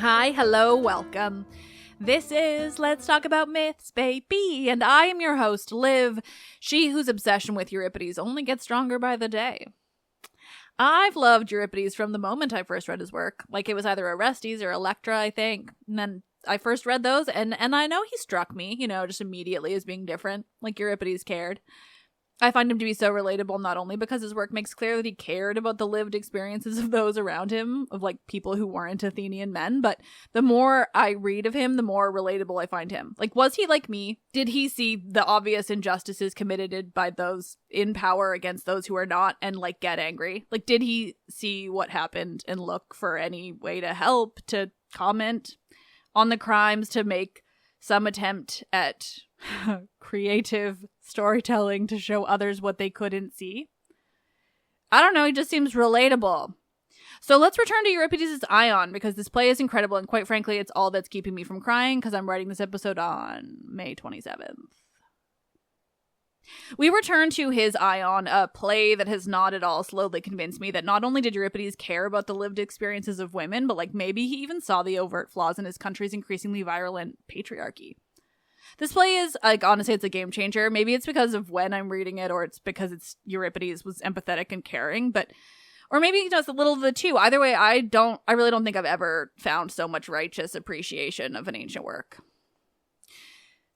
Hi, hello, welcome. This is Let's Talk About Myths, baby, and I am your host, Liv, she whose obsession with Euripides only gets stronger by the day. I've loved Euripides from the moment I first read his work. Like, it was either Orestes or Electra, I think. And then I first read those, and I know he struck me, just immediately as being different. Like, Euripides cared. I find him to be so relatable, not only because his work makes clear that he cared about the lived experiences of those around him, of, like, people who weren't Athenian men, but the more I read of him, the more relatable I find him. Like, was he like me? Did he see the obvious injustices committed by those in power against those who are not and, like, get angry? Like, did he see what happened and look for any way to help, to comment on the crimes, to make some attempt at creative storytelling to show others what they couldn't see? I don't know, he just seems relatable. So let's return to Euripides' Ion, because this play is incredible, and quite frankly, it's all that's keeping me from crying, because I'm writing this episode on May 27th. We return to his Ion, a play that has not at all slowly convinced me that not only did Euripides care about the lived experiences of women, but, like, maybe he even saw the overt flaws in his country's increasingly virulent patriarchy. This play is, like, honestly, it's a game changer. Maybe it's because of when I'm reading it, or it's because Euripides was empathetic and caring, or maybe just a little of the two. Either way, I really don't think I've ever found so much righteous appreciation of an ancient work.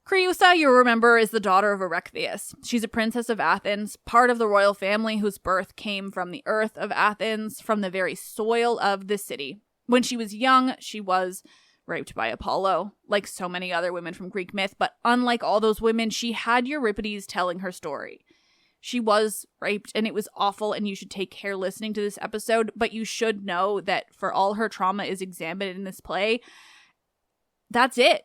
Creusa, you'll remember, is the daughter of Erectheus. She's a princess of Athens, part of the royal family whose birth came from the earth of Athens, from the very soil of the city. When she was young, she was raped by Apollo, like so many other women from Greek myth, but unlike all those women, she had Euripides telling her story. She was raped, and it was awful, and you should take care listening to this episode, but you should know that for all her trauma is examined in this play, that's it.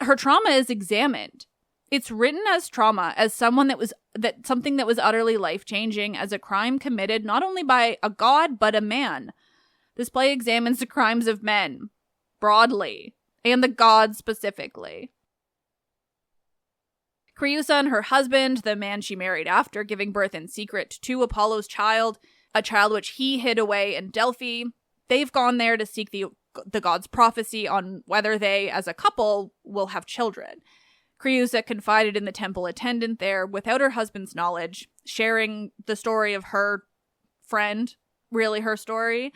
Her trauma is examined. It's written as trauma, as something that was utterly life-changing, as a crime committed not only by a god, but a man. This play examines the crimes of men, broadly, and the gods specifically. Creusa and her husband, the man she married after giving birth in secret to Apollo's child, a child which he hid away in Delphi, they've gone there to seek the god's prophecy on whether they, as a couple, will have children. Creusa confided in the temple attendant there without her husband's knowledge, sharing the story of her friend, really her story.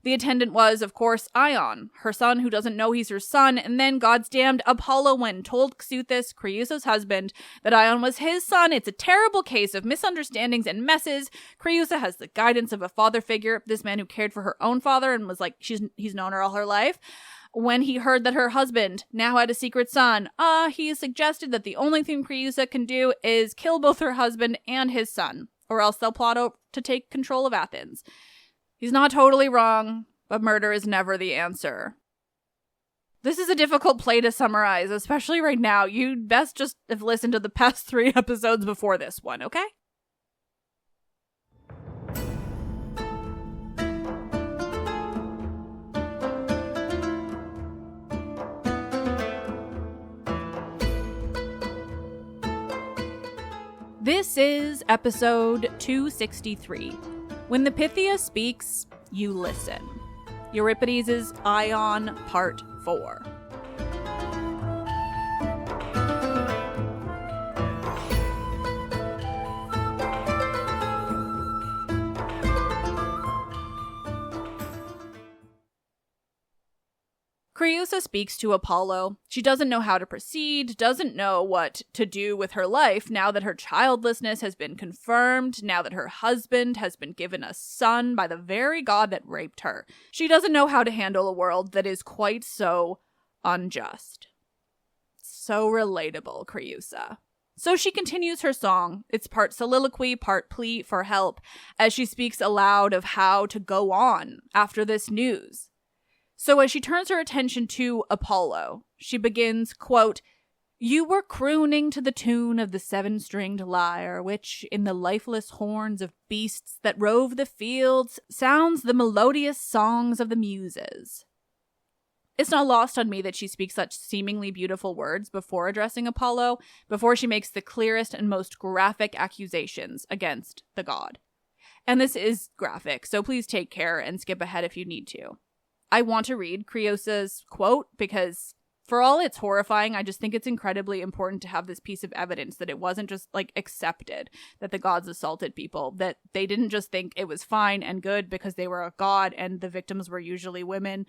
The attendant was, of course, Ion, her son who doesn't know he's her son, and then God's damned Apollo went and told Xuthus, Creusa's husband, that Ion was his son. It's a terrible case of misunderstandings and messes. Creusa has the guidance of a father figure, this man who cared for her own father and was like, he's known her all her life. When he heard that her husband now had a secret son, he suggested that the only thing Creusa can do is kill both her husband and his son, or else they'll plot to take control of Athens. He's not totally wrong, but murder is never the answer. This is a difficult play to summarize, especially right now. You'd best just have listened to the past 3 episodes before this one, okay? This is episode 263. When the Pythia speaks, you listen. Euripides' Ion, Part 4. Creusa speaks to Apollo. She doesn't know how to proceed, doesn't know what to do with her life now that her childlessness has been confirmed, now that her husband has been given a son by the very god that raped her. She doesn't know how to handle a world that is quite so unjust. So relatable, Creusa. So she continues her song. It's part soliloquy, part plea for help, as she speaks aloud of how to go on after this news. So as she turns her attention to Apollo, she begins, quote, "You were crooning to the tune of the 7-stringed lyre, which, in the lifeless horns of beasts that rove the fields, sounds the melodious songs of the Muses." It's not lost on me that she speaks such seemingly beautiful words before addressing Apollo, before she makes the clearest and most graphic accusations against the god. And this is graphic, so please take care and skip ahead if you need to. I want to read Creusa's quote because for all it's horrifying, I just think it's incredibly important to have this piece of evidence that it wasn't just like accepted that the gods assaulted people, that they didn't just think it was fine and good because they were a god and the victims were usually women,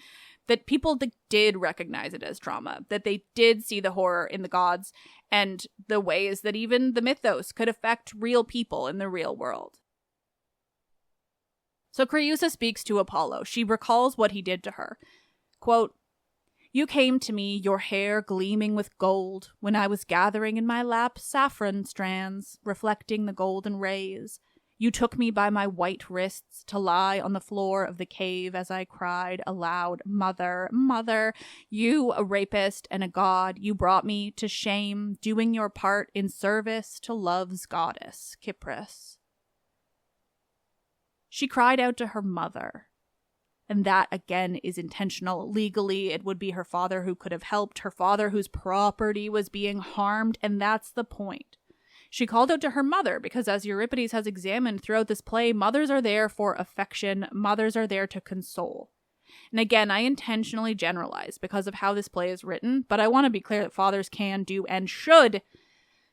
that people did recognize it as trauma, that they did see the horror in the gods and the ways that even the mythos could affect real people in the real world. So Creusa speaks to Apollo. She recalls what he did to her. Quote, "You came to me, your hair gleaming with gold, when I was gathering in my lap saffron strands, reflecting the golden rays. You took me by my white wrists to lie on the floor of the cave as I cried aloud, 'Mother, mother, you a rapist and a god, you brought me to shame, doing your part in service to love's goddess, Kypris.'" She cried out to her mother. And that, again, is intentional. Legally, it would be her father who could have helped, her father whose property was being harmed, and that's the point. She called out to her mother because, as Euripides has examined throughout this play, mothers are there for affection, mothers are there to console. And again, I intentionally generalize because of how this play is written, but I want to be clear that fathers can, do, and should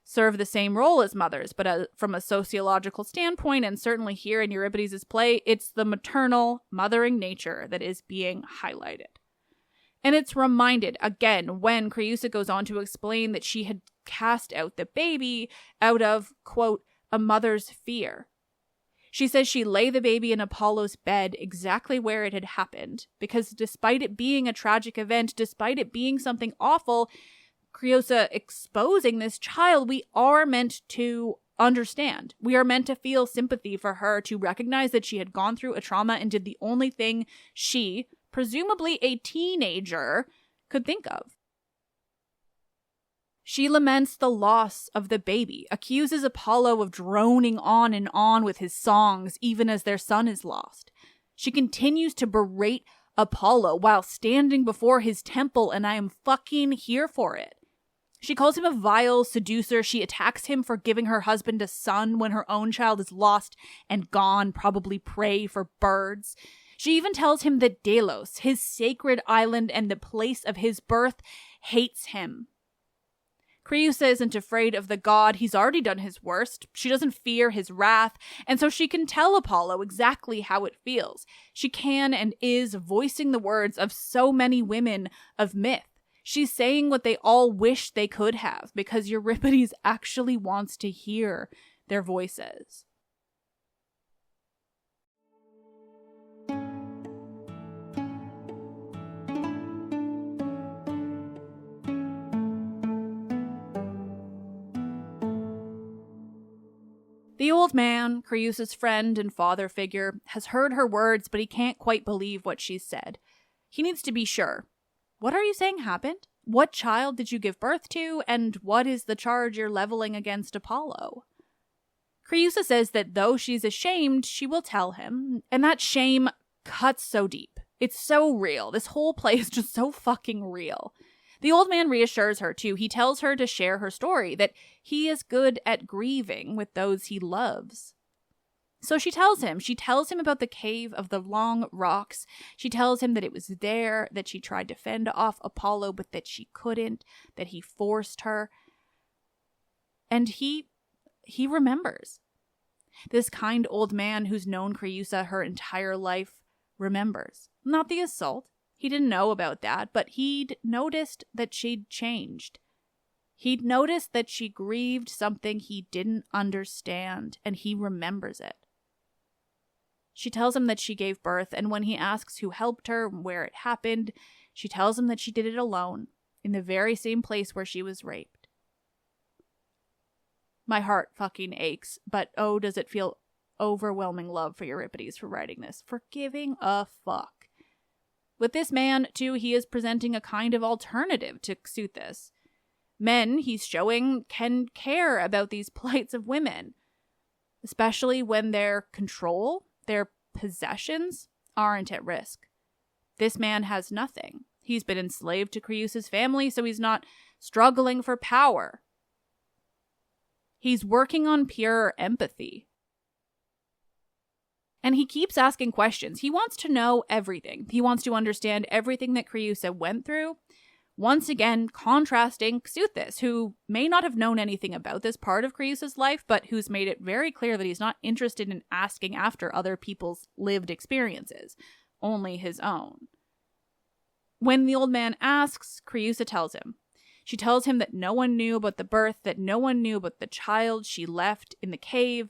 serve the same role as mothers, but from a sociological standpoint, and certainly here in Euripides' play, it's the maternal, mothering nature that is being highlighted. And it's reminded, again, when Creusa goes on to explain that she had cast out the baby out of, quote, "a mother's fear." She says she lay the baby in Apollo's bed exactly where it had happened, because despite it being a tragic event, despite it being something awful, Creusa exposing this child, we are meant to understand. We are meant to feel sympathy for her, to recognize that she had gone through a trauma and did the only thing she, presumably a teenager, could think of. She laments the loss of the baby, accuses Apollo of droning on and on with his songs even as their son is lost. She continues to berate Apollo while standing before his temple, and I am fucking here for it. She calls him a vile seducer. She attacks him for giving her husband a son when her own child is lost and gone, probably prey for birds. She even tells him that Delos, his sacred island and the place of his birth, hates him. Creusa isn't afraid of the god. He's already done his worst. She doesn't fear his wrath, and so she can tell Apollo exactly how it feels. She can and is voicing the words of so many women of myth. She's saying what they all wish they could have, because Euripides actually wants to hear their voices. The old man, Creusa's friend and father figure, has heard her words, but he can't quite believe what she's said. He needs to be sure. What are you saying happened? What child did you give birth to? And what is the charge you're leveling against Apollo? Creusa says that though she's ashamed, she will tell him, and that shame cuts so deep. It's so real. This whole play is just so fucking real. The old man reassures her, too. He tells her to share her story, that he is good at grieving with those he loves. So she tells him about the cave of the long rocks. She tells him that it was there that she tried to fend off Apollo, but that she couldn't, that he forced her. And he remembers. This kind old man who's known Creusa her entire life remembers. Not the assault. He didn't know about that, but he'd noticed that she'd changed. He'd noticed that she grieved something he didn't understand, and he remembers it. She tells him that she gave birth, and when he asks who helped her and where it happened, she tells him that she did it alone, in the very same place where she was raped. My heart fucking aches, but oh, does it feel overwhelming love for Euripides for writing this, for giving a fuck. With this man, too, he is presenting a kind of alternative to suit this. Men, he's showing, can care about these plights of women, especially when their control, their possessions, aren't at risk. This man has nothing. He's been enslaved to Creusa's family, so he's not struggling for power. He's working on pure empathy. And he keeps asking questions. He wants to know everything. He wants to understand everything that Creusa went through. Once again, contrasting Xuthus, who may not have known anything about this part of Creusa's life, but who's made it very clear that he's not interested in asking after other people's lived experiences, only his own. When the old man asks, Creusa tells him. She tells him that no one knew about the birth, that no one knew about the child she left in the cave.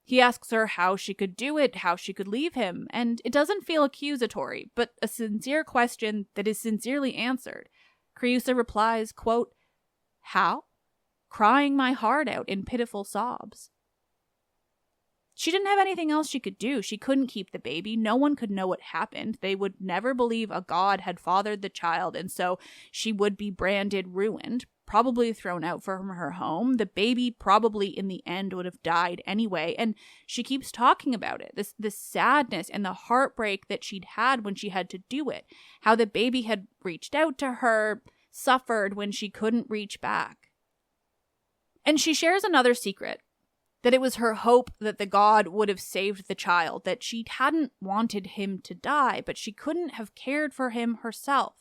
He asks her how she could do it, how she could leave him, and it doesn't feel accusatory, but a sincere question that is sincerely answered. Creusa replies, quote, "How? Crying my heart out in pitiful sobs." She didn't have anything else she could do. She couldn't keep the baby. No one could know what happened. They would never believe a god had fathered the child, and so she would be branded ruined, probably thrown out from her home. The baby probably in the end would have died anyway, and she keeps talking about it. This sadness and the heartbreak that she'd had when she had to do it. How the baby had reached out to her, suffered when she couldn't reach back. And she shares another secret. That it was her hope that the god would have saved the child, that she hadn't wanted him to die, but she couldn't have cared for him herself.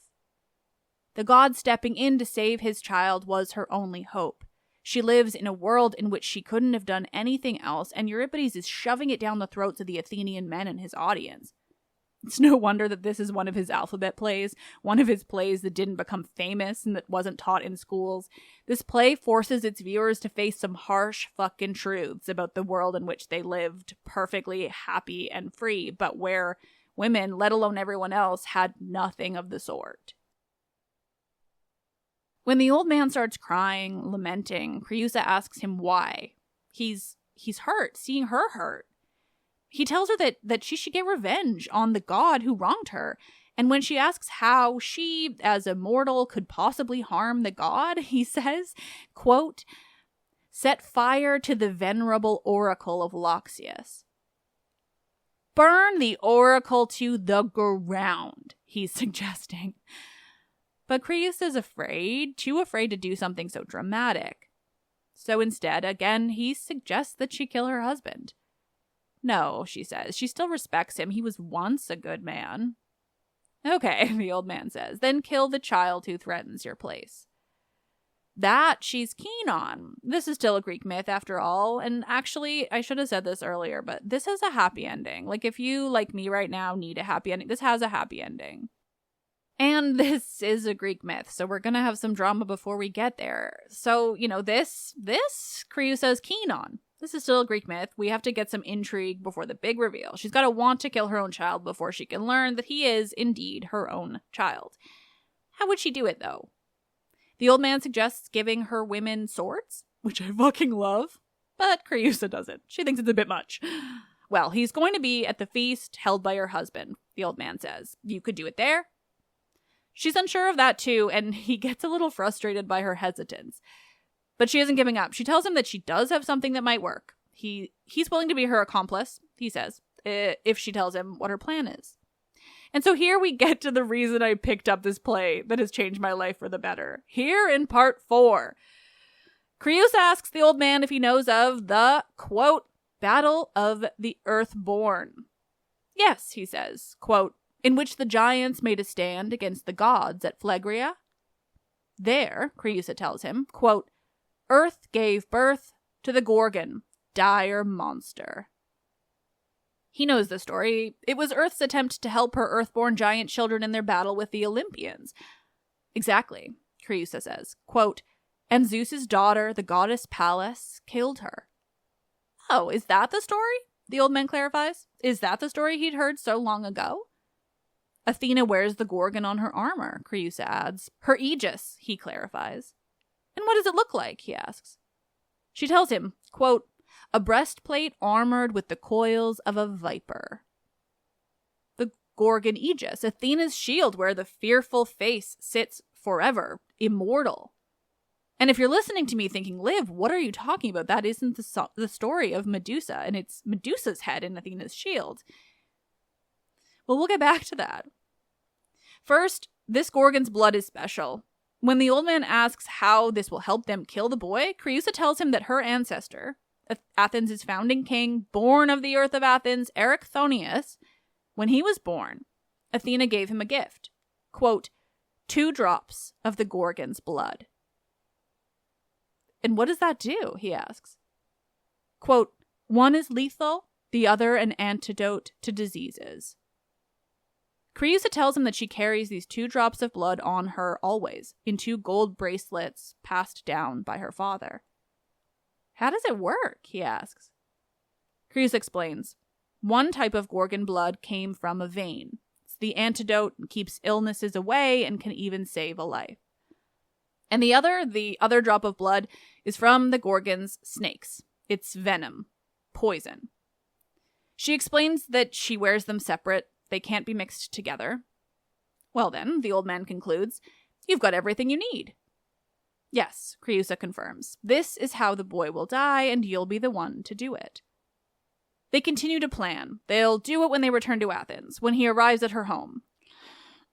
The god stepping in to save his child was her only hope. She lives in a world in which she couldn't have done anything else, and Euripides is shoving it down the throats of the Athenian men and his audience. It's no wonder that this is one of his alphabet plays, one of his plays that didn't become famous and that wasn't taught in schools. This play forces its viewers to face some harsh fucking truths about the world in which they lived, perfectly happy and free, but where women, let alone everyone else, had nothing of the sort. When the old man starts crying, lamenting, Creusa asks him why. He's hurt, seeing her hurt. He tells her that she should get revenge on the god who wronged her. And when she asks how she, as a mortal, could possibly harm the god, he says, quote, "Set fire to the venerable oracle of Loxias." Burn the oracle to the ground, he's suggesting. But Creusa's afraid, too afraid to do something so dramatic. So instead, again, he suggests that she kill her husband. No, she says. She still respects him. He was once a good man. Okay, the old man says. Then kill the child who threatens your place. That she's keen on. This is still a Greek myth after all. And actually, I should have said this earlier, but this has a happy ending. Like if you, like me right now, need a happy ending, this has a happy ending. And this is a Greek myth, so we're going to have some drama before we get there. So, this Creusa is keen on. This is still a Greek myth. We have to get some intrigue before the big reveal. She's got to want to kill her own child before she can learn that he is indeed her own child. How would she do it, though? The old man suggests giving her women swords, which I fucking love, but Creusa doesn't. She thinks it's a bit much. Well, he's going to be at the feast held by her husband, the old man says. You could do it there. She's unsure of that too, and he gets a little frustrated by her hesitance. But she isn't giving up. She tells him that she does have something that might work. He's willing to be her accomplice, he says, if she tells him what her plan is. And so here we get to the reason I picked up this play that has changed my life for the better. Here in part 4. Creusa asks the old man if he knows of the, quote, Battle of the Earthborn. Yes, he says, quote, in which the giants made a stand against the gods at Phlegria. There, Creusa tells him, quote, Earth gave birth to the Gorgon, dire monster. He knows the story. It was Earth's attempt to help her earthborn giant children in their battle with the Olympians. Exactly, Creusa says, quote, and Zeus's daughter, the goddess Pallas, killed her. Oh, is that the story? The old man clarifies. Is that the story he'd heard so long ago? Athena wears the Gorgon on her armor, Creusa adds. Her aegis, he clarifies. And what does it look like, he asks. She tells him, quote, a breastplate armored with the coils of a viper. The Gorgon aegis, Athena's shield where the fearful face sits forever, immortal. And if you're listening to me thinking, Liv, what are you talking about? That isn't the story of Medusa, and it's Medusa's head in Athena's shield. Well, we'll get back to that. First, this Gorgon's blood is special. When the old man asks how this will help them kill the boy, Creusa tells him that her ancestor, Athens' founding king, born of the earth of Athens, Erichthonius, when he was born, Athena gave him a gift. Quote, 2 drops of the Gorgon's blood. And what does that do? He asks. Quote, 1 is lethal, the other an antidote to diseases. Creusa tells him that she carries these 2 drops of blood on her always, in 2 gold bracelets passed down by her father. How does it work? He asks. Creusa explains. 1 type of Gorgon blood came from a vein. It's the antidote and keeps illnesses away and can even save a life. And the other drop of blood is from the Gorgon's snakes. It's venom, poison. She explains that she wears them separate. They can't be mixed together. Well then, the old man concludes, you've got everything you need. Yes, Creusa confirms. This is how the boy will die, and you'll be the one to do it. They continue to plan. They'll do it when they return to Athens, when he arrives at her home.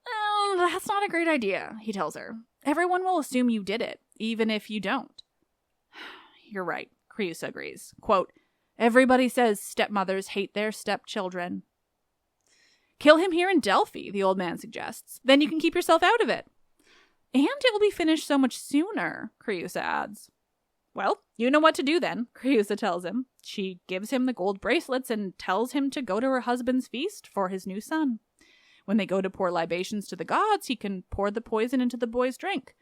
Oh, that's not a great idea, he tells her. Everyone will assume you did it, even if you don't. You're right, Creusa agrees. Quote, everybody says stepmothers hate their stepchildren. Kill him here in Delphi, the old man suggests. Then you can keep yourself out of it. And it will be finished so much sooner, Creusa adds. Well, you know what to do then, Creusa tells him. She gives him the gold bracelets and tells him to go to her husband's feast for his new son. When they go to pour libations to the gods, he can pour the poison into the boy's drink.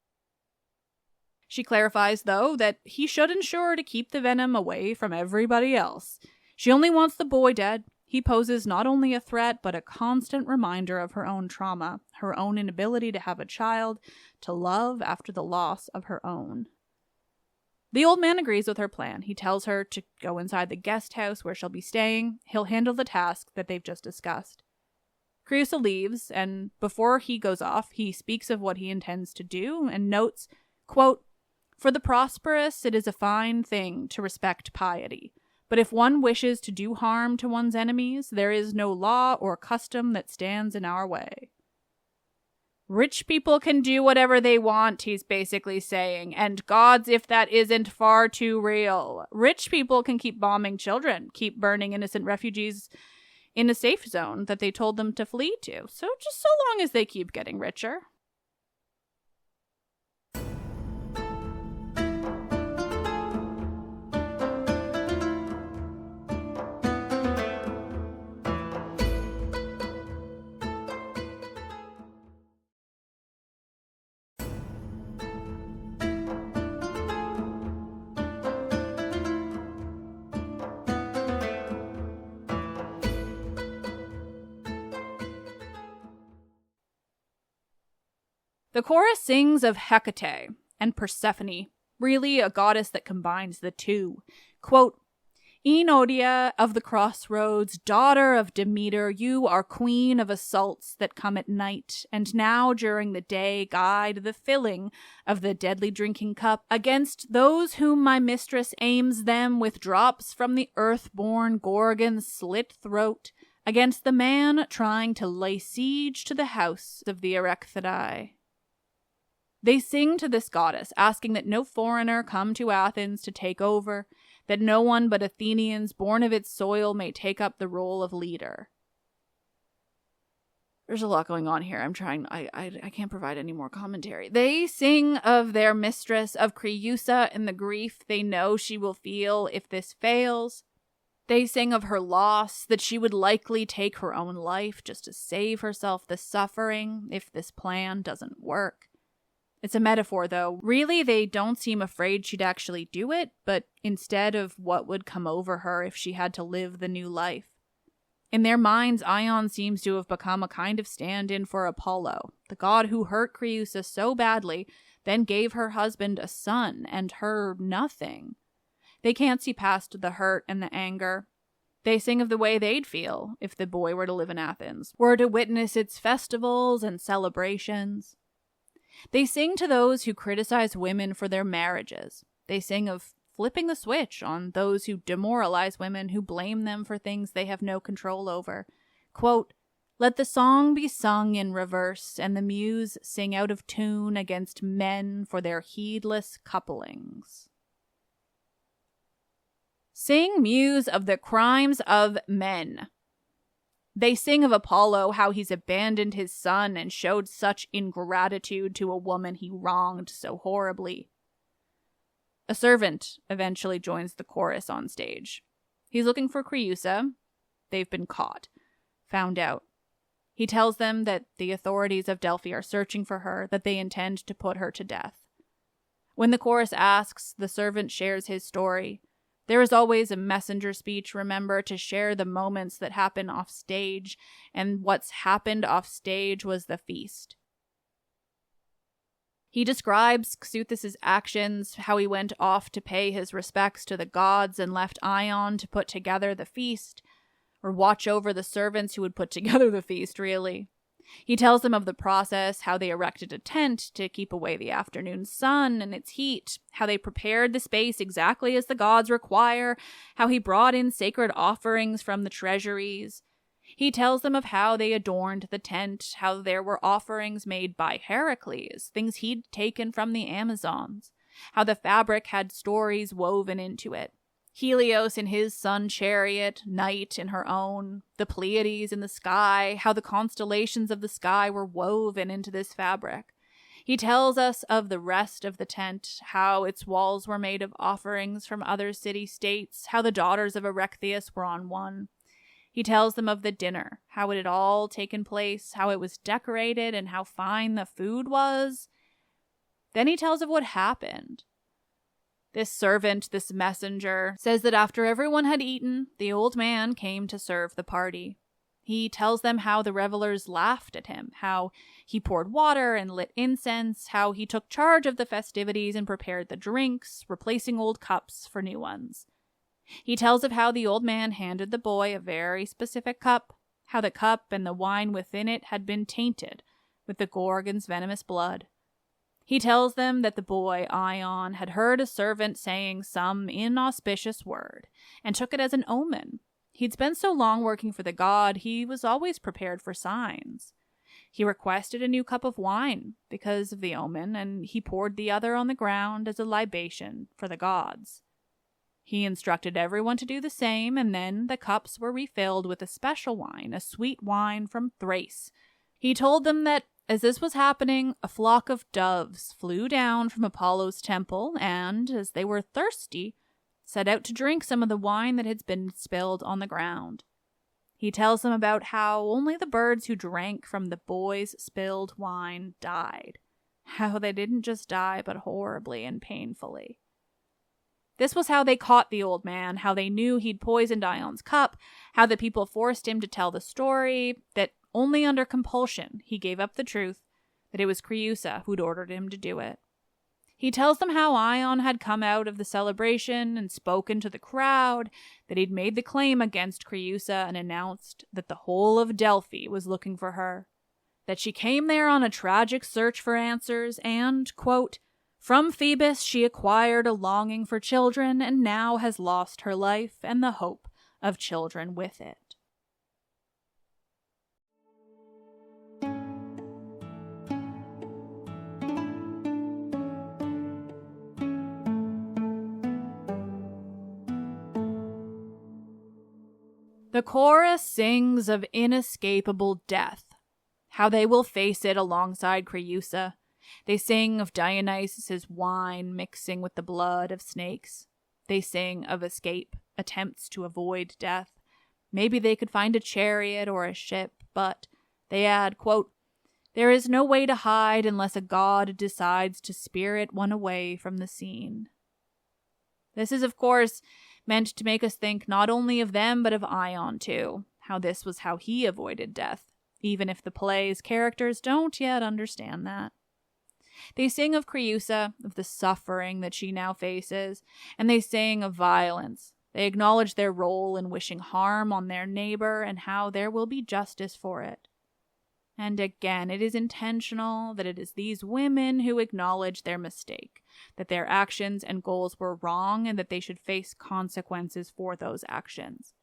She clarifies, though, that he should ensure to keep the venom away from everybody else. She only wants the boy dead. He poses not only a threat, but a constant reminder of her own trauma, her own inability to have a child, to love after the loss of her own. The old man agrees with her plan. He tells her to go inside the guest house where she'll be staying. He'll handle the task that they've just discussed. Creusa leaves, and before he goes off, he speaks of what he intends to do and notes, quote, for the prosperous, it is a fine thing to respect piety. But if one wishes to do harm to one's enemies, there is no law or custom that stands in our way. Rich people can do whatever they want, he's basically saying, and gods if that isn't far too real. Rich people can keep bombing children, keep burning innocent refugees in a safe zone that they told them to flee to, so just so long as they keep getting richer. The chorus sings of Hecate and Persephone, really a goddess that combines the two. Quote, Enodia of the crossroads, daughter of Demeter, you are queen of assaults that come at night, and now during the day guide the filling of the deadly drinking cup against those whom my mistress aims them with drops from the earth-born Gorgon's slit throat, against the man trying to lay siege to the house of the Euripides. They sing to this goddess, asking that no foreigner come to Athens to take over, that no one but Athenians born of its soil may take up the role of leader. There's a lot going on here. I can't provide any more commentary. They sing of their mistress, of Creusa, and the grief they know she will feel if this fails. They sing of her loss, that she would likely take her own life just to save herself the suffering if this plan doesn't work. It's a metaphor, though. Really, they don't seem afraid she'd actually do it, but instead of what would come over her if she had to live the new life. In their minds, Ion seems to have become a kind of stand-in for Apollo, the god who hurt Creusa so badly, then gave her husband a son, and her nothing. They can't see past the hurt and the anger. They sing of the way they'd feel if the boy were to live in Athens, were to witness its festivals and celebrations. They sing to those who criticize women for their marriages. They sing of flipping the switch on those who demoralize women, who blame them for things they have no control over. Quote, let the song be sung in reverse, and the muse sing out of tune against men for their heedless couplings. Sing, muse of the crimes of men. They sing of Apollo, how he's abandoned his son and showed such ingratitude to a woman he wronged so horribly. A servant eventually joins the chorus on stage. He's looking for Creusa. They've been caught, found out. He tells them that the authorities of Delphi are searching for her, that they intend to put her to death. When the chorus asks, the servant shares his story. There is always a messenger speech, remember, to share the moments that happen off stage, and what's happened off stage was the feast. He describes Xuthus' actions, how he went off to pay his respects to the gods and left Ion to put together the feast, or watch over the servants who would put together the feast, really. He tells them of the process, how they erected a tent to keep away the afternoon sun and its heat, how they prepared the space exactly as the gods require, how he brought in sacred offerings from the treasuries. He tells them of how they adorned the tent, how there were offerings made by Heracles, things he'd taken from the Amazons, how the fabric had stories woven into it. Helios in his sun chariot, Night in her own, the Pleiades in the sky, how the constellations of the sky were woven into this fabric. He tells us of the rest of the tent, how its walls were made of offerings from other city-states, how the daughters of Erechtheus were on one. He tells them of the dinner, how it had all taken place, how it was decorated, and how fine the food was. Then he tells of what happened. This servant, this messenger, says that after everyone had eaten, the old man came to serve the party. He tells them how the revelers laughed at him, how he poured water and lit incense, how he took charge of the festivities and prepared the drinks, replacing old cups for new ones. He tells of how the old man handed the boy a very specific cup, how the cup and the wine within it had been tainted with the Gorgon's venomous blood. He tells them that the boy, Ion, had heard a servant saying some inauspicious word, and took it as an omen. He'd spent so long working for the god, he was always prepared for signs. He requested a new cup of wine because of the omen, and he poured the other on the ground as a libation for the gods. He instructed everyone to do the same, and then the cups were refilled with a special wine, a sweet wine from Thrace. He told them that as this was happening, a flock of doves flew down from Apollo's temple and, as they were thirsty, set out to drink some of the wine that had been spilled on the ground. He tells them about how only the birds who drank from the boy's spilled wine died. How they didn't just die, but horribly and painfully. This was how they caught the old man, how they knew he'd poisoned Ion's cup, how the people forced him to tell the story, that only under compulsion he gave up the truth, that it was Creusa who'd ordered him to do it. He tells them how Ion had come out of the celebration and spoken to the crowd, that he'd made the claim against Creusa and announced that the whole of Delphi was looking for her, that she came there on a tragic search for answers and, quote, from Phoebus she acquired a longing for children and now has lost her life and the hope of children with it. The chorus sings of inescapable death, how they will face it alongside Creusa. They sing of Dionysus' wine mixing with the blood of snakes. They sing of escape, attempts to avoid death. Maybe they could find a chariot or a ship, but they add, quote, there is no way to hide unless a god decides to spirit one away from the scene. This is, of course, meant to make us think not only of them, but of Ion, too, how this was how he avoided death, even if the play's characters don't yet understand that. They sing of Creusa, of the suffering that she now faces, and they sing of violence. They acknowledge their role in wishing harm on their neighbor and how there will be justice for it. And again, it is intentional that it is these women who acknowledge their mistake, that their actions and goals were wrong and that they should face consequences for those actions.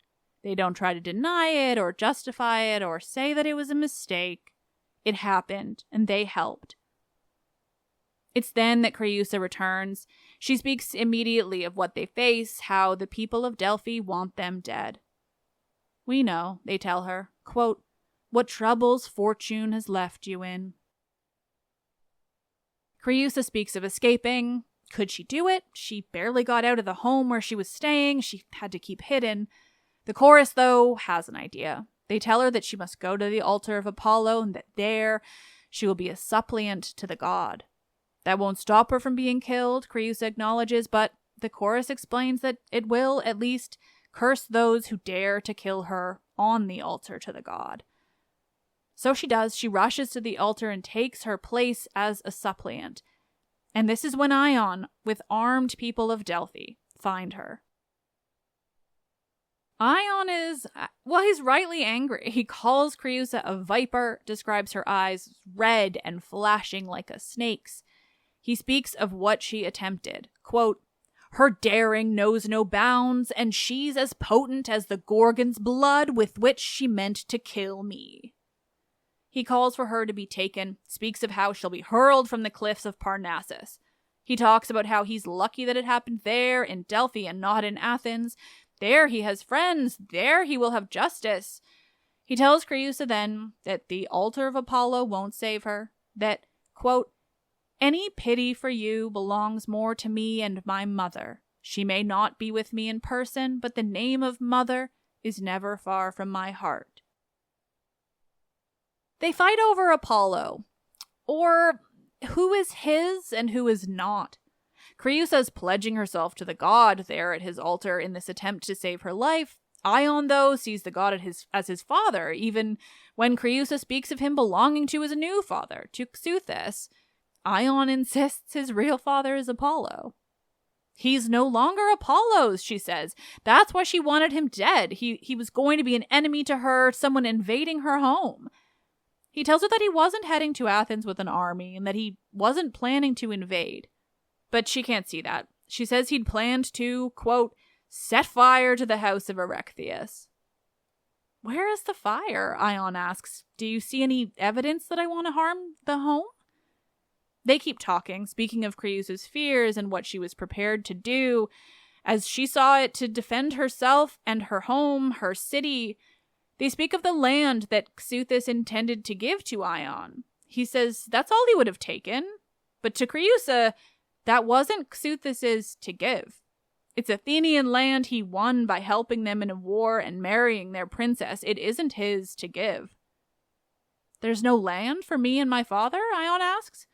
They don't try to deny it or justify it or say that it was a mistake. It happened, and they helped. It's then that Creusa returns. She speaks immediately of what they face, how the people of Delphi want them dead. We know, they tell her, quote, what troubles fortune has left you in. Creusa speaks of escaping. Could she do it? She barely got out of the home where she was staying. She had to keep hidden. The chorus, though, has an idea. They tell her that she must go to the altar of Apollo and that there she will be a suppliant to the god. That won't stop her from being killed, Creusa acknowledges, but the chorus explains that it will at least curse those who dare to kill her on the altar to the god. So she does. She rushes to the altar and takes her place as a suppliant. And this is when Ion, with armed people of Delphi, find her. Ion is, he's rightly angry. He calls Creusa a viper, describes her eyes red and flashing like a snake's. He speaks of what she attempted. Quote, her daring knows no bounds, and she's as potent as the Gorgon's blood with which she meant to kill me. He calls for her to be taken, speaks of how she'll be hurled from the cliffs of Parnassus. He talks about how he's lucky that it happened there in Delphi and not in Athens. There he has friends. There he will have justice. He tells Creusa then that the altar of Apollo won't save her, that, quote, any pity for you belongs more to me and my mother. She may not be with me in person, but the name of mother is never far from my heart. They fight over Apollo, or who is his and who is not. Creusa is pledging herself to the god there at his altar in this attempt to save her life. Ion, though, sees the god as his father, even when Creusa speaks of him belonging to his new father, to Xuthus. Ion insists his real father is Apollo. He's no longer Apollo's, she says. That's why she wanted him dead. He was going to be an enemy to her, someone invading her home. He tells her that he wasn't heading to Athens with an army and that he wasn't planning to invade. But she can't see that. She says he'd planned to, quote, set fire to the house of Euripides. Where is the fire? Ion asks. Do you see any evidence that I want to harm the home? They keep talking, speaking of Creusa's fears and what she was prepared to do, as she saw it to defend herself and her home, her city. They speak of the land that Xuthus intended to give to Ion. He says that's all he would have taken. But to Creusa, that wasn't Xuthus's to give. It's Athenian land he won by helping them in a war and marrying their princess. It isn't his to give. There's no land for me and my father? Ion asks.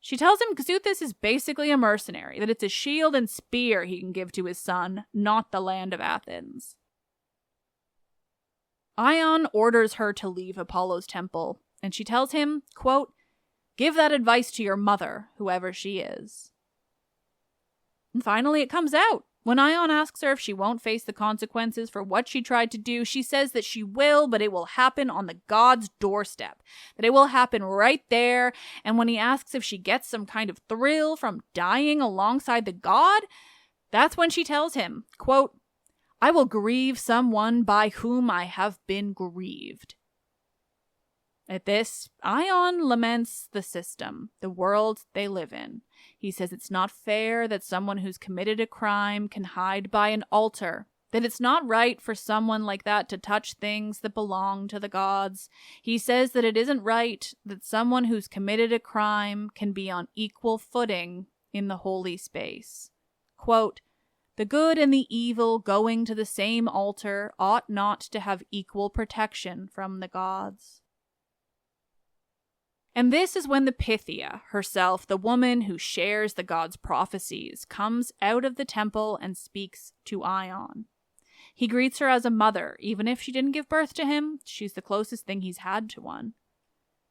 She tells him Xuthus is basically a mercenary, that it's a shield and spear he can give to his son, not the land of Athens. Ion orders her to leave Apollo's temple, and she tells him, quote, give that advice to your mother, whoever she is. And finally it comes out. When Ion asks her if she won't face the consequences for what she tried to do, she says that she will, but it will happen on the god's doorstep. That it will happen right there. And when he asks if she gets some kind of thrill from dying alongside the god, that's when she tells him, quote, I will grieve someone by whom I have been grieved. At this, Ion laments the system, the world they live in. He says it's not fair that someone who's committed a crime can hide by an altar, that it's not right for someone like that to touch things that belong to the gods. He says that it isn't right that someone who's committed a crime can be on equal footing in the holy space. Quote, the good and the evil going to the same altar ought not to have equal protection from the gods. And this is when the Pythia herself, the woman who shares the god's prophecies, comes out of the temple and speaks to Ion. He greets her as a mother. Even if she didn't give birth to him, she's the closest thing he's had to one.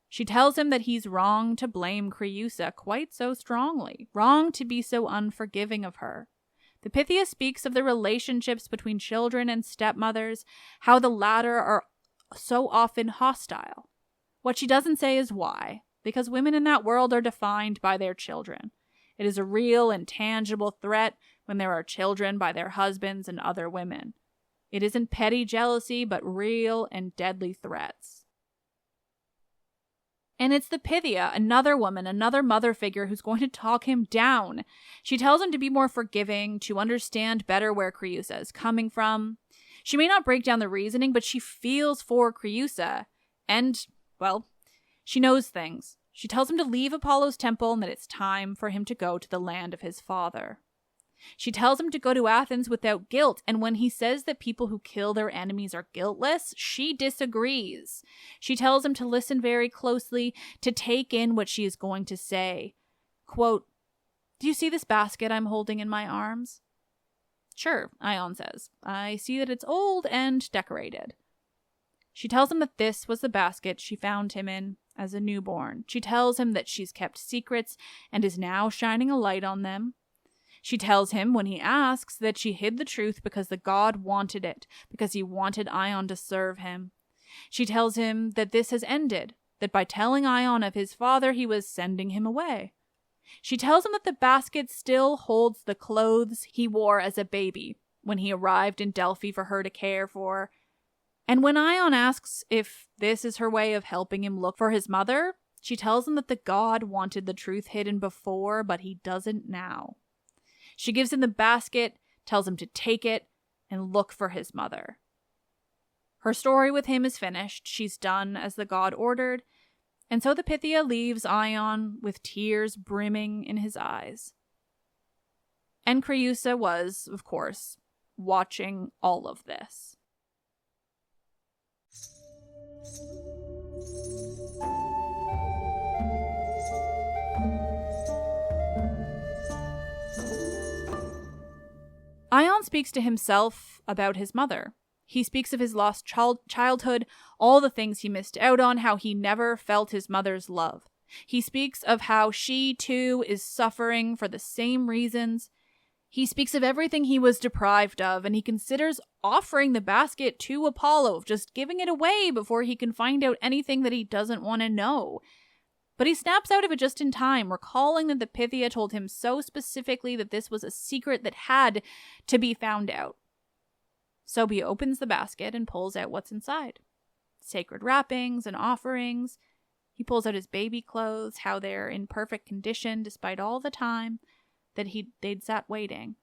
She tells him that he's wrong to blame Creusa quite so strongly, wrong to be so unforgiving of her. The Pythia speaks of the relationships between children and stepmothers, how the latter are so often hostile. What she doesn't say is why, because women in that world are defined by their children. It is a real and tangible threat when there are children by their husbands and other women. It isn't petty jealousy, but real and deadly threats. And it's the Pythia, another woman, another mother figure who's going to talk him down. She tells him to be more forgiving, to understand better where Creusa is coming from. She may not break down the reasoning, but she feels for Creusa. And, well, she knows things. She tells him to leave Apollo's temple and that it's time for him to go to the land of his father. She tells him to go to Athens without guilt, and when he says that people who kill their enemies are guiltless, she disagrees. She tells him to listen very closely, to take in what she is going to say. Quote, "Do you see this basket I'm holding in my arms?" "Sure," Ion says. "I see that it's old and decorated." She tells him that this was the basket she found him in as a newborn. She tells him that she's kept secrets and is now shining a light on them. She tells him, when he asks, that she hid the truth because the god wanted it, because he wanted Ion to serve him. She tells him that this has ended, that by telling Ion of his father, he was sending him away. She tells him that the basket still holds the clothes he wore as a baby when he arrived in Delphi for her to care for. And when Ion asks if this is her way of helping him look for his mother, she tells him that the god wanted the truth hidden before, but he doesn't now. She gives him the basket, tells him to take it, and look for his mother. Her story with him is finished. She's done as the god ordered, and so the Pythia leaves Ion with tears brimming in his eyes. And Creusa was, of course, watching all of this. Ion speaks to himself about his mother. He speaks of his lost childhood, all the things he missed out on, how he never felt his mother's love. He speaks of how she, too, is suffering for the same reasons. He speaks of everything he was deprived of, and he considers offering the basket to Apollo, just giving it away before he can find out anything that he doesn't want to know. But he snaps out of it just in time, recalling that the Pythia told him so specifically that this was a secret that had to be found out. So he opens the basket and pulls out what's inside. Sacred wrappings and offerings. He pulls out his baby clothes, how they're in perfect condition despite all the time that they'd sat waiting.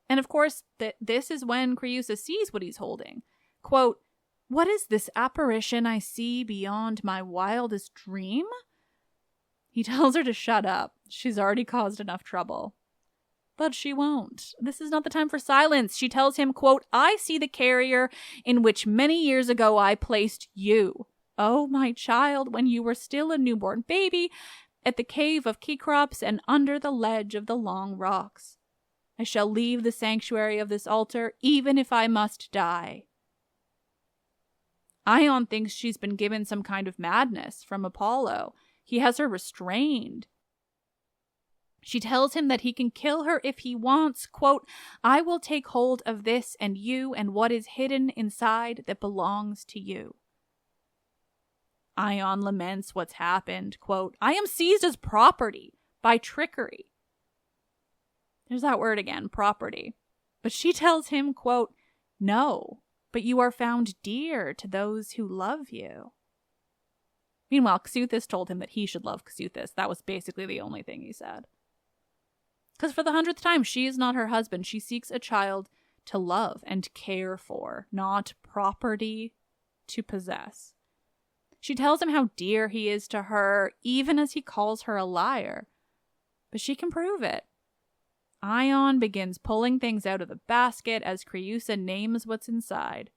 And of course, this is when Creusa sees what he's holding. Quote, "What is this apparition I see beyond my wildest dream?" He tells her to shut up. She's already caused enough trouble. But she won't. This is not the time for silence. She tells him, quote, "I see the carrier in which many years ago I placed you. Oh, my child, when you were still a newborn baby, at the cave of Kekrops and under the ledge of the long rocks. I shall leave the sanctuary of this altar, even if I must die." Ion thinks she's been given some kind of madness from Apollo. He has her restrained. She tells him that he can kill her if he wants. Quote, "I will take hold of this and you and what is hidden inside that belongs to you." Ion laments what's happened. Quote, "I am seized as property by trickery." There's that word again, property. But she tells him, quote, "No, but you are found dear to those who love you." Meanwhile, Xuthus told him that he should love Xuthus. That was basically the only thing he said. Because for the 100th time, she is not her husband. She seeks a child to love and care for, not property to possess. She tells him how dear he is to her, even as he calls her a liar. But she can prove it. Ion begins pulling things out of the basket as Creusa names what's inside.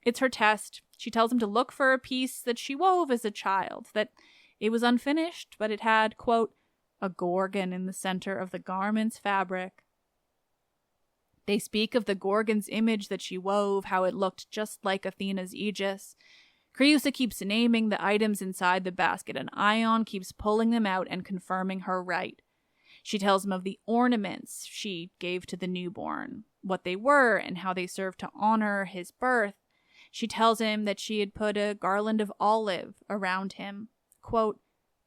It's her test. She tells him to look for a piece that she wove as a child, that it was unfinished, but it had, quote, a Gorgon in the center of the garment's fabric. They speak of the Gorgon's image that she wove, how it looked just like Athena's aegis. Creusa keeps naming the items inside the basket, and Ion keeps pulling them out and confirming her right. She tells him of the ornaments she gave to the newborn, what they were, and how they served to honor his birth. She tells him that she had put a garland of olive around him. Quote,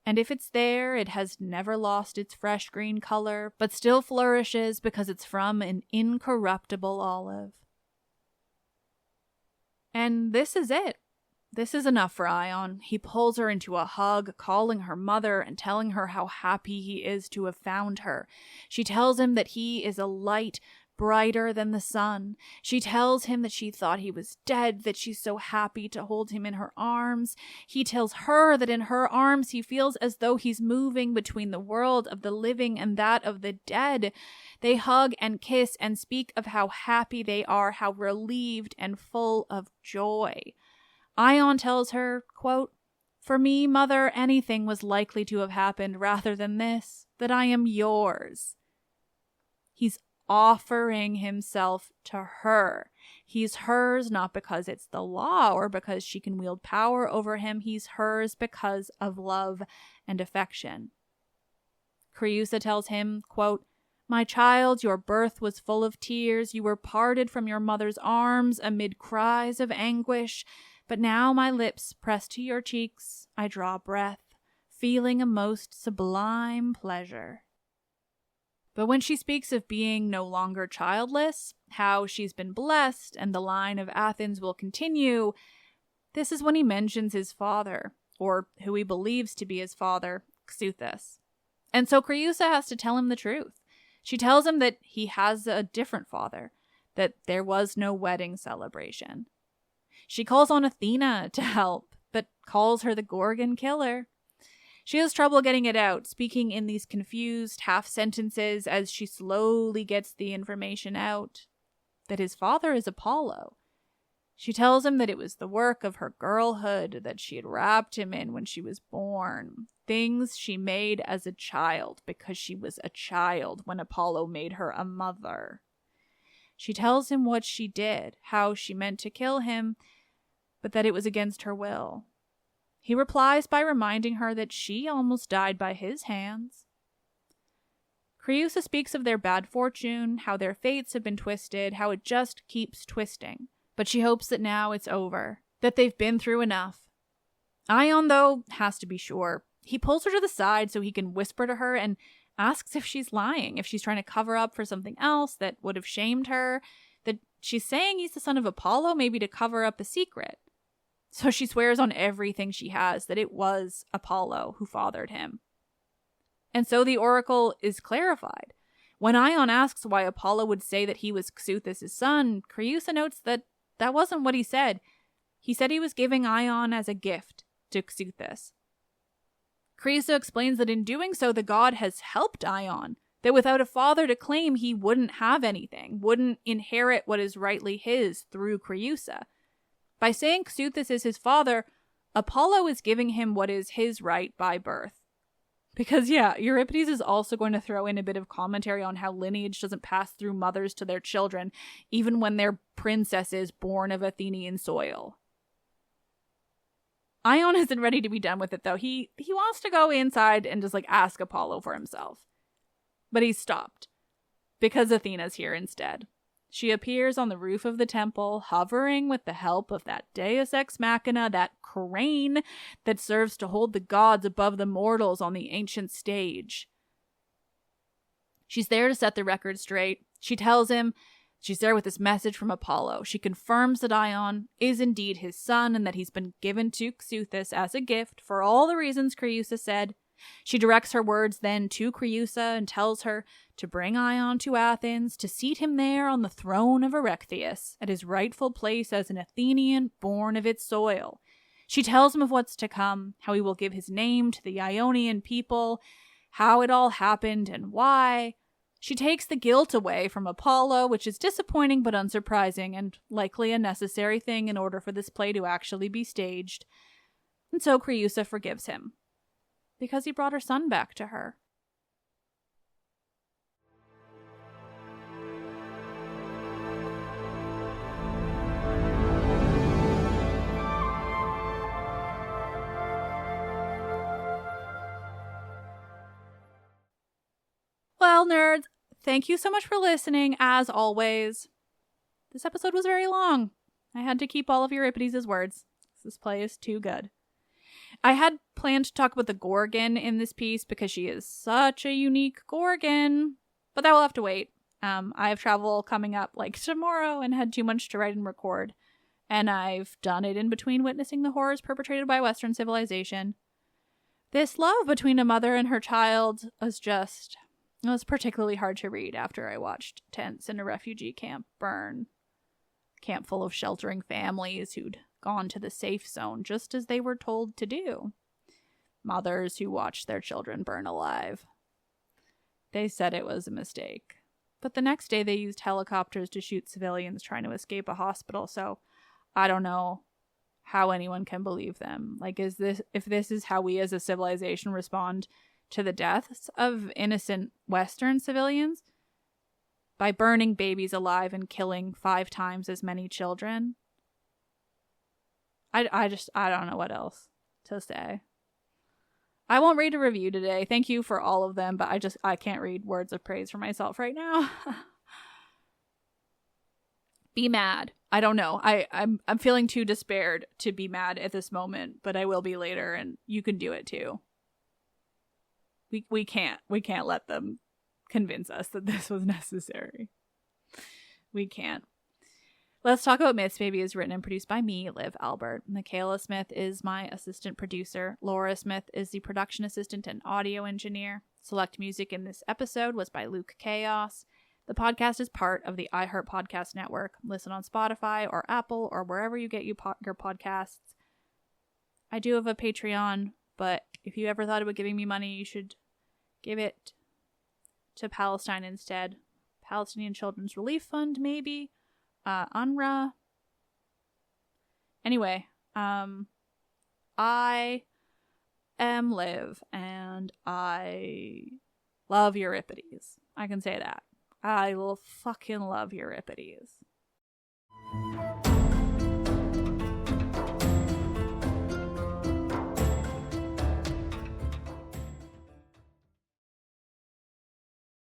"And if it's there, it has never lost its fresh green color, but still flourishes because it's from an incorruptible olive." And this is it. This is enough for Ion. He pulls her into a hug, calling her mother and telling her how happy he is to have found her. She tells him that he is a light brighter than the sun. She tells him that she thought he was dead, that she's so happy to hold him in her arms. He tells her that in her arms he feels as though he's moving between the world of the living and that of the dead. They hug and kiss and speak of how happy they are, how relieved and full of joy. Ion tells her, quote, "For me, mother, anything was likely to have happened rather than this, that I am yours." He's offering himself to her. He's hers not because it's the law or because she can wield power over him. He's hers because of love and affection. Creusa tells him, quote, "My child, your birth was full of tears. You were parted from your mother's arms amid cries of anguish. But now my lips press to your cheeks. I draw breath, feeling a most sublime pleasure." But when she speaks of being no longer childless, how she's been blessed and the line of Athens will continue, this is when he mentions his father, or who he believes to be his father, Xuthus. And so Creusa has to tell him the truth. She tells him that he has a different father, that there was no wedding celebration. She calls on Athena to help, but calls her the Gorgon killer. She has trouble getting it out, speaking in these confused half sentences as she slowly gets the information out that his father is Apollo. She tells him that it was the work of her girlhood that she had wrapped him in when she was born, things she made as a child because she was a child when Apollo made her a mother. She tells him what she did, how she meant to kill him, but that it was against her will. He replies by reminding her that she almost died by his hands. Creusa speaks of their bad fortune, how their fates have been twisted, how it just keeps twisting. But she hopes that now it's over, that they've been through enough. Ion, though, has to be sure. He pulls her to the side so he can whisper to her and asks if she's lying, if she's trying to cover up for something else that would have shamed her, that she's saying he's the son of Apollo, maybe to cover up a secret. So she swears on everything she has that it was Apollo who fathered him. And so the oracle is clarified. When Ion asks why Apollo would say that he was Xuthus' son, Creusa notes that that wasn't what he said. He said he was giving Ion as a gift to Xuthus. Creusa explains that in doing so, the god has helped Ion, that without a father to claim, he wouldn't have anything, wouldn't inherit what is rightly his through Creusa. By saying Xuthus is his father, Apollo is giving him what is his right by birth. Because, Euripides is also going to throw in a bit of commentary on how lineage doesn't pass through mothers to their children, even when they're princesses born of Athenian soil. Ion isn't ready to be done with it, though. He wants to go inside and just, ask Apollo for himself. But he's stopped, because Athena's here instead. She appears on the roof of the temple, hovering with the help of that deus ex machina, that crane that serves to hold the gods above the mortals on the ancient stage. She's there to set the record straight. She tells him she's there with this message from Apollo. She confirms that Ion is indeed his son and that he's been given to Xuthus as a gift for all the reasons Creusa said. She directs her words then to Creusa and tells her to bring Ion to Athens, to seat him there on the throne of Erechtheus, at his rightful place as an Athenian born of its soil. She tells him of what's to come, how he will give his name to the Ionian people, how it all happened and why. She takes the guilt away from Apollo, which is disappointing but unsurprising, and likely a necessary thing in order for this play to actually be staged. And so Creusa forgives him, because he brought her son back to her. Well, nerds, thank you so much for listening, as always. This episode was very long. I had to keep all of Euripides' words. This play is too good. I had planned to talk about the Gorgon in this piece because she is such a unique Gorgon, but that will have to wait. I have travel coming up tomorrow and had too much to write and record. And I've done it in between witnessing the horrors perpetrated by Western civilization. This love between a mother and her child it was particularly hard to read after I watched tents in a refugee camp burn. Camp full of sheltering families who'd gone to the safe zone just as they were told to do. Mothers who watched their children burn alive. They said it was a mistake. But the next day they used helicopters to shoot civilians trying to escape a hospital, so I don't know how anyone can believe them. Like, if this is how we as a civilization respond to the deaths of innocent Western civilians, by burning babies alive and killing 5 times as many children, I don't know what else to say. I won't read a review today. Thank you for all of them, but I can't read words of praise for myself right now. Be mad. I don't know. I'm feeling too despaired to be mad at this moment, but I will be later, and you can do it too. We can't let them convince us that this was necessary. We can't. Let's Talk About Myths Baby is written and produced by me, Liv Albert. Michaela Smith is my assistant producer. Laura Smith is the production assistant and audio engineer. Select music in this episode was by Luke Chaos. The podcast is part of the iHeart Podcast Network. Listen on Spotify or Apple or wherever you get your podcasts. I do have a Patreon, but if you ever thought about giving me money, you should give it to Palestine instead. Palestinian Children's Relief Fund, maybe. UNRWA. Anyway, I am Liv, and I love Euripides. I can say that. I will fucking love Euripides.